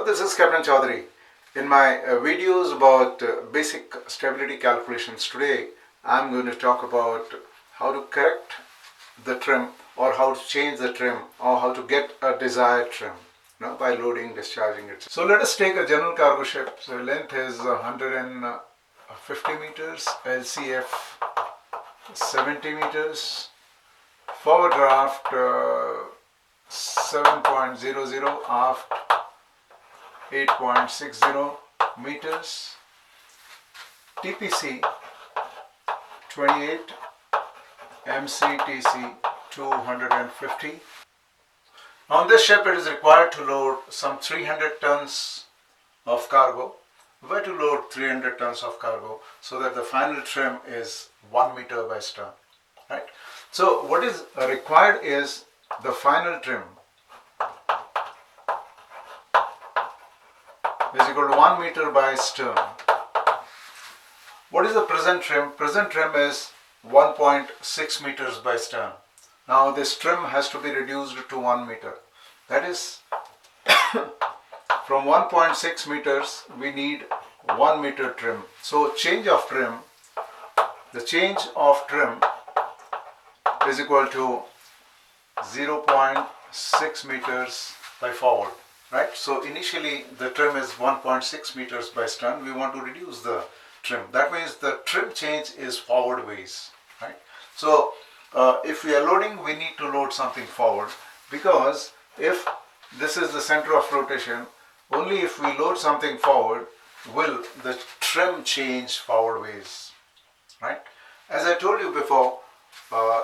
This is Captain Chaudhari. In my videos about basic stability calculations today, I'm going to talk about how to correct the trim or how to change the trim or how to get a desired trim by loading, discharging it. So let us take a general cargo ship. So length is 150 meters, LCF 70 meters, forward draft 7.00, aft 8.60 meters, TPC 28, MCTC 250. On this ship it is required to load some 300 tons of cargo. Where to load 300 tons of cargo so that the final trim is 1 meter by stern, right? So what is required is the final trim is equal to 1 meter by stern. What is the present trim? Present trim is 1.6 meters by stern. Now this trim has to be reduced to 1 meter. That is, from 1.6 meters we need 1 meter trim. So change of trim, the change of trim is equal to 0.6 meters by forward. Right? So initially the trim is 1.6 meters by stern. We want to reduce the trim. That means the trim change is forward ways. Right? So if we are loading, we need to load something forward, because if this is the center of flotation, only if we load something forward will the trim change forward ways. Right? As I told you before,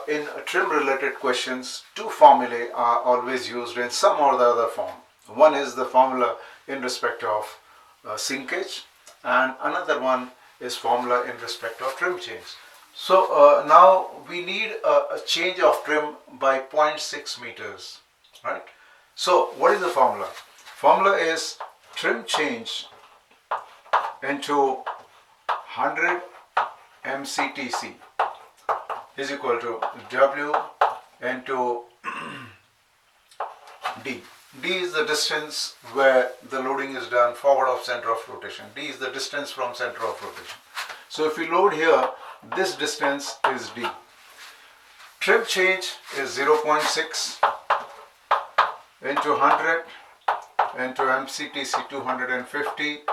in trim related questions, two formulae are always used in some or the other form. One is the formula in respect of sinkage, and another one is formula in respect of trim change. So now we need a change of trim by 0.6 meters, right? So what is the formula? Formula is trim change into 100 MCTC is equal to W into D. D is the distance where the loading is done forward of center of flotation. D is the distance from center of flotation. So if we load here, this distance is D. Trim change is 0.6 into 100 into MCTC 250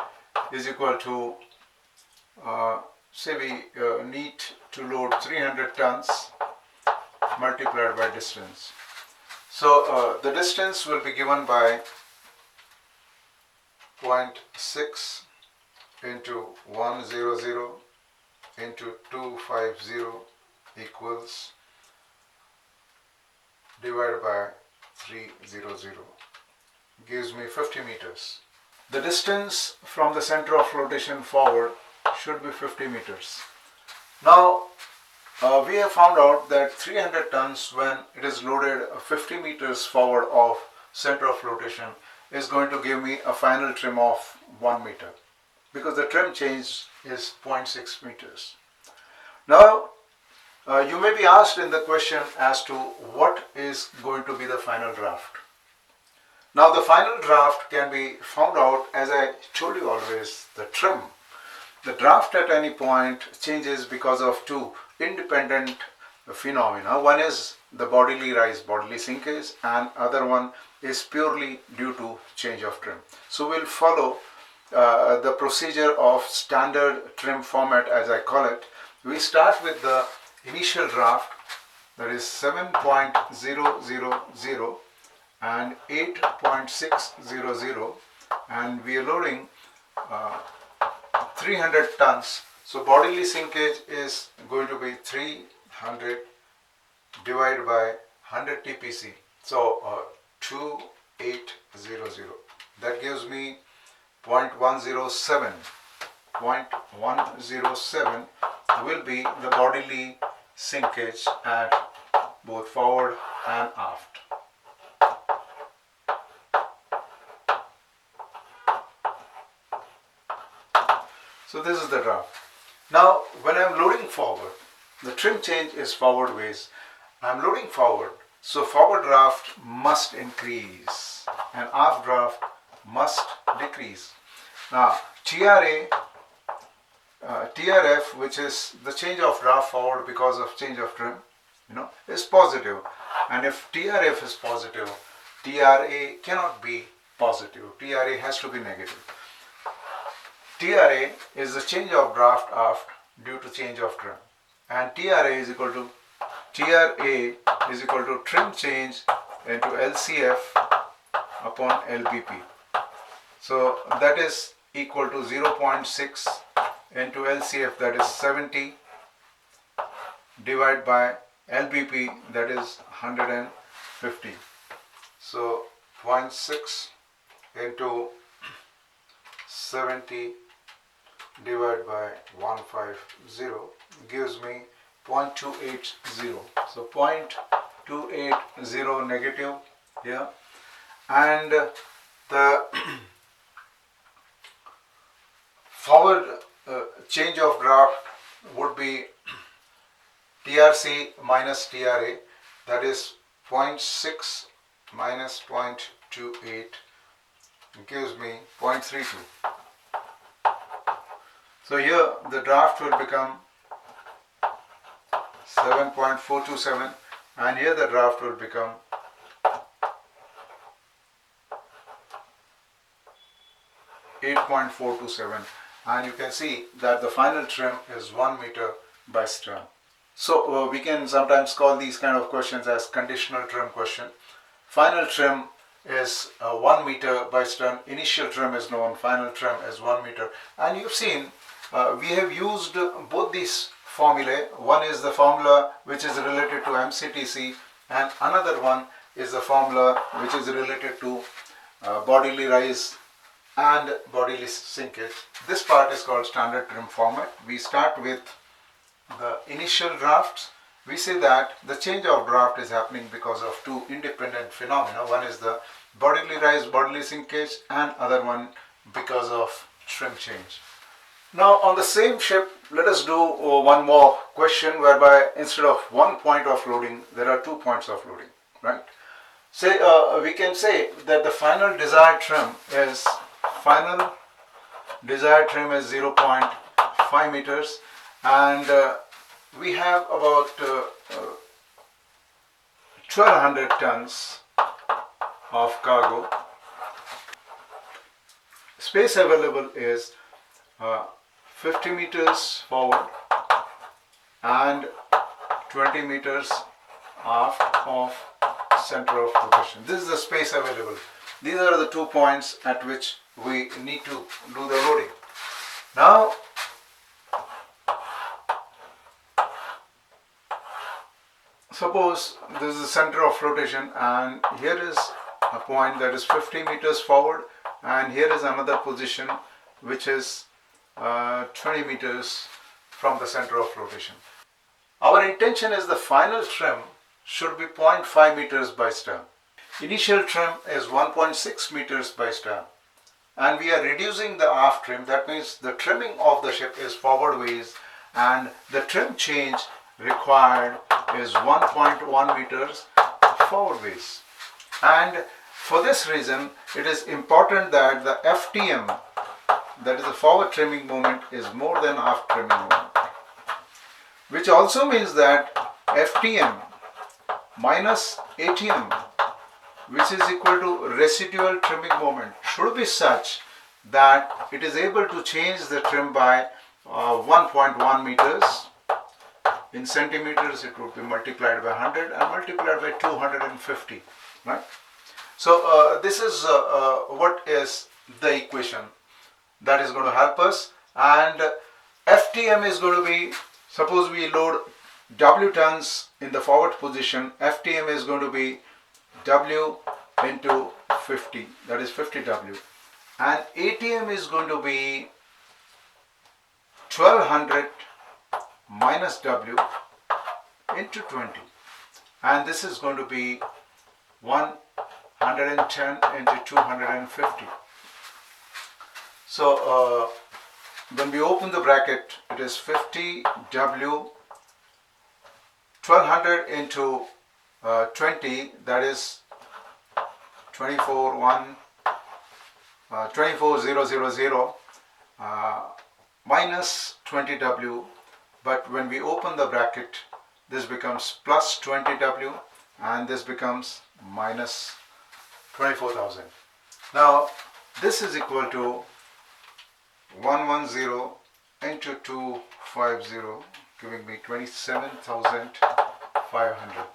is equal to, say we need to load 300 tons multiplied by distance. So the distance will be given by 0.6 into 100 into 250 equals divided by 300, gives me 50 meters. The distance from the center of flotation forward should be 50 meters. Now we have found out that 300 tons, when it is loaded 50 meters forward of center of flotation, is going to give me a final trim of 1 meter, because the trim change is 0.6 meters. Now you may be asked in the question as to what is going to be the final draft. Now the final draft can be found out, as I told you always, the trim. The draft at any point changes because of two independent phenomena. One is the bodily rise, bodily sinkage, and other one is purely due to change of trim. So we'll follow the procedure of standard trim format, as I call it. We start with the initial draft, that is 7.000 and 8.600, and we are loading 300 tons. So bodily sinkage is going to be 300 divided by 100 TPC. So 2800. That gives me 0.107. 0.107 will be the bodily sinkage at both forward and aft. So this is the draft. Now when I am loading forward, the trim change is forward ways. I am loading forward, so forward draft must increase and aft draft must decrease. Now TRF, which is the change of draft forward because of change of trim, is positive. And if TRF is positive, TRA cannot be positive. TRA has to be negative. TRA is the change of draft aft due to change of trim. And TRA is equal to trim change into LCF upon LBP. So that is equal to 0.6 into LCF, that is 70, divided by LBP, that is 150. So 0.6 into 70 divided by 150 gives me 0.280. So 0.280 negative here, and the forward change of draft would be TRC minus TRA, that is 0.6 minus 0.28 gives me 0.32. So here the draft will become 7.427, and here the draft will become 8.427, and you can see that the final trim is 1 meter by stern. So we can sometimes call these kind of questions as conditional trim question. Final trim is 1 meter by stern. Initial trim is known, final trim is 1 meter. And you've seen we have used both these formulae. One is the formula which is related to MCTC, and another one is the formula which is related to bodily rise and bodily sinkage. This part is called standard trim format. We start with the initial drafts. We say that the change of draft is happening because of two independent phenomena. One is the bodily rise, bodily sinkage, and other one because of trim change. Now on the same ship, let us do one more question whereby instead of one point of loading, there are 2 points of loading, right? Say we can say that the final desired trim is 0.5 meters, and we have about 1200 tons of cargo. Space available is 50 meters forward and 20 meters aft of center of rotation. This is the space available. These are the 2 points at which we need to do the loading. Now suppose this is the center of flotation, and here is a point that is 50 meters forward, and here is another position which is 20 meters from the center of flotation. Our intention is the final trim should be 0.5 meters by stern. Initial trim is 1.6 meters by stern, and we are reducing the aft trim. That means the trimming of the ship is forward ways, and the trim change required is 1.1 meters forward ways. And for this reason, it is important that the FTM, that is the forward trimming moment, is more than aft trimming moment, which also means that FTM minus ATM, which is equal to residual trimming moment, should be such that it is able to change the trim by 1.1 meters. In centimeters, it would be multiplied by 100 and multiplied by 250, right? So this is what is the equation that is going to help us. And FTM is going to be, suppose we load W tons in the forward position, FTM is going to be W into 50, that is 50 W. And ATM is going to be 1200 minus W into 20, and this is going to be 110 into 250. So when we open the bracket, it is 50 W, 1200 into 20, that is 24, 1, 24,000 minus 20W, but when we open the bracket, this becomes plus 20W and this becomes minus 24,000. Now this is equal to 110 into 250, giving me 27,500.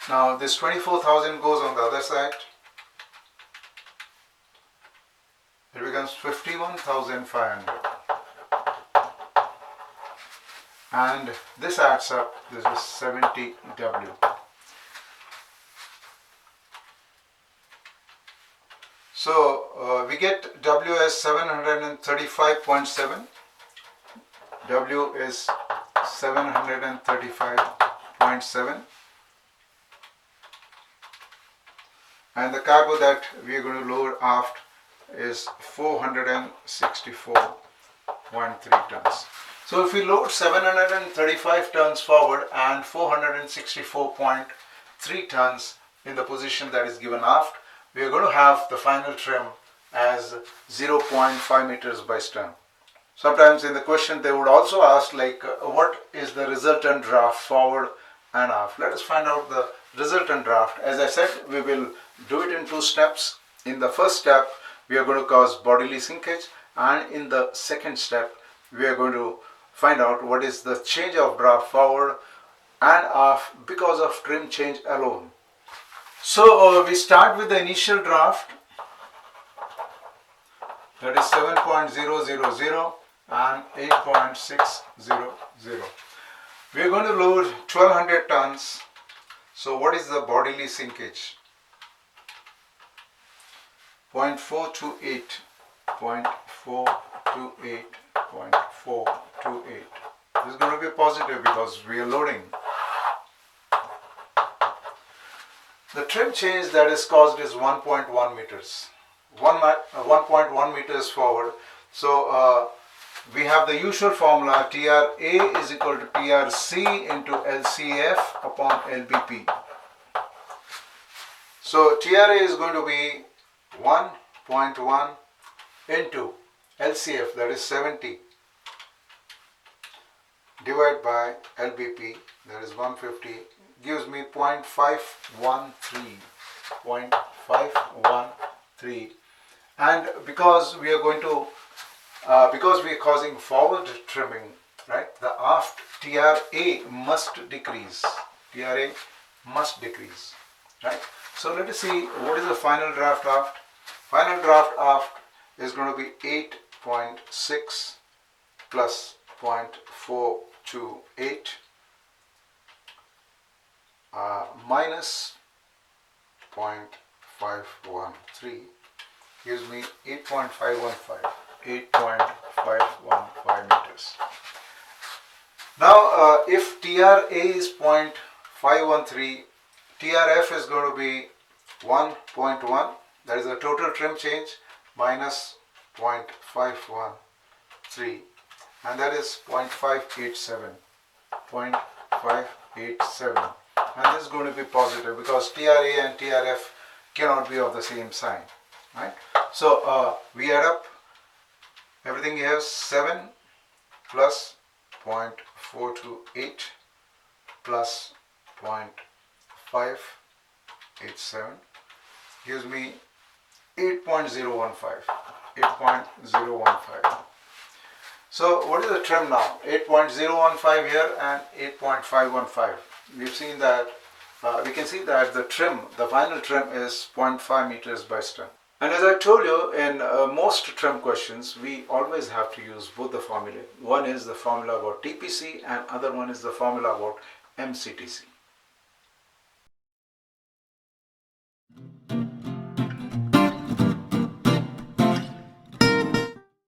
Now this 24,000 goes on the other side. It becomes 51,500. And this adds up, this is 70W. So we get W as 735.7. W is 735.7. And the cargo that we are going to load aft is 464.3 tons. So if we load 735 tons forward and 464.3 tons in the position that is given aft, we are going to have the final trim as 0.5 meters by stern. Sometimes in the question they would also ask like what is the resultant draft forward and aft. Let us find out the resultant draft. As I said, we will do it in two steps. In the first step, we are going to cause bodily sinkage, and in the second step, we are going to find out what is the change of draft forward and aft because of trim change alone. So we start with the initial draft, that is 7.000 and 8.600. We are going to load 1200 tons. So what is the bodily sinkage? 0.428, 0.428, 0.428. This is going to be positive because we are loading. The trim change that is caused is 1.1 meters. 1.1 meters forward. So we have the usual formula, TRA is equal to TRC into LCF upon LBP. So TRA is going to be 1.1 into LCF, that is 70, divided by LBP, that is 150, gives me 0.513. And because we are going to because we are causing forward trimming, right, the aft TRA must decrease. TRA must decrease, right? So let us see what is the final draft aft. Final draft aft is going to be 8.6 plus 0.428 minus 0.513 gives me 8.515. 8.515 meters. Now if TRA is 0.513, TRF is going to be 1.1, that is the total trim change, minus 0.513, and that is 0.587, 0.587, and this is going to be positive because TRA and TRF cannot be of the same sign, right? So we add up everything here. 7 plus 0.428 plus 0.587 gives me 8.015. 8.015. So what is the trim now? 8.015 here and 8.515. We've seen that we can see that the trim, the final trim is 0.5 meters by stern. And as I told you, in most trim questions, we always have to use both the formulae. One is the formula about TPC and other one is the formula about MCTC.